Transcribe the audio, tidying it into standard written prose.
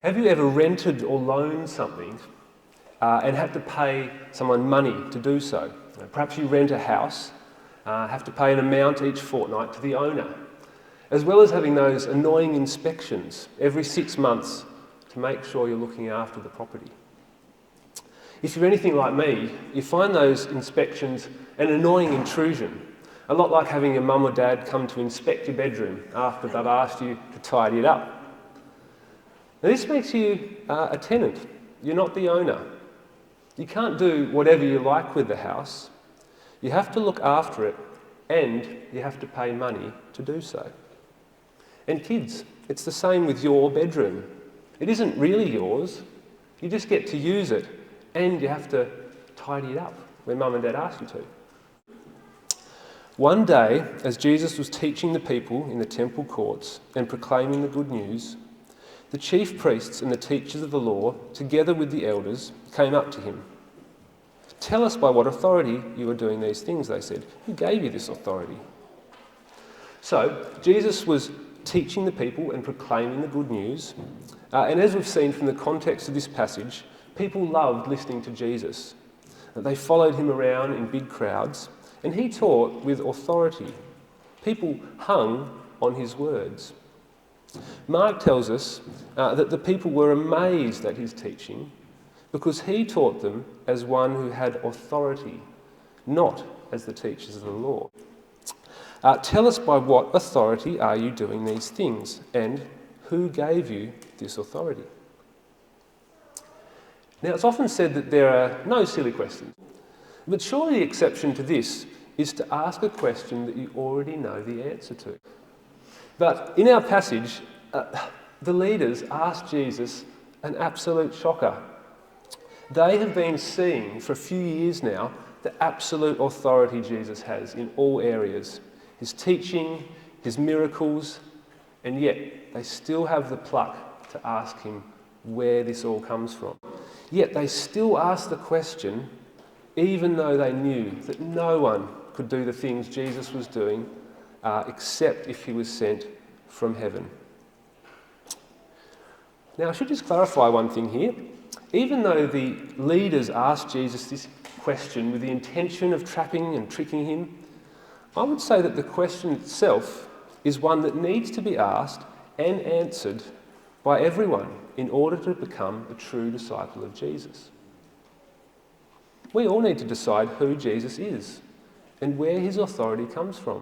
Have you ever rented or loaned something and had to pay someone money to do so? Perhaps you rent a house, have to pay an amount each fortnight to the owner, as well as having those annoying inspections every 6 months to make sure you're looking after the property. If you're anything like me, you find those inspections an annoying intrusion, a lot like having your mum or dad come to inspect your bedroom after they've asked you to tidy it up. Now, this makes you a tenant. You're not the owner. You can't do whatever you like with the house. You have to look after it, and you have to pay money to do so. And kids, it's the same with your bedroom. It isn't really yours. You just get to use it, and you have to tidy it up when mum and dad ask you to. One day, as Jesus was teaching the people in the temple courts and proclaiming the good news, the chief priests and the teachers of the law, together with the elders, came up to him. "Tell us by what authority you are doing these things," they said. "Who gave you this authority?" So, Jesus was teaching the people and proclaiming the good news. And as we've seen from the context of this passage, people loved listening to Jesus. They followed him around in big crowds, and he taught with authority. People hung on his words. Mark tells us that the people were amazed at his teaching because he taught them as one who had authority, not as the teachers of the law. Tell us by what authority are you doing these things, and who gave you this authority? Now, it's often said that there are no silly questions, but surely the exception to this is to ask a question that you already know the answer to. But in our passage, the leaders asked Jesus an absolute shocker. They have been seeing for a few years now the absolute authority Jesus has in all areas. His teaching, his miracles, and yet they still have the pluck to ask him where this all comes from. Yet they still ask the question, even though they knew that no one could do the things Jesus was doing except if he was sent from heaven. Now, I should just clarify one thing here. Even though the leaders asked Jesus this question with the intention of trapping and tricking him, I would say that the question itself is one that needs to be asked and answered by everyone in order to become a true disciple of Jesus. We all need to decide who Jesus is and where his authority comes from.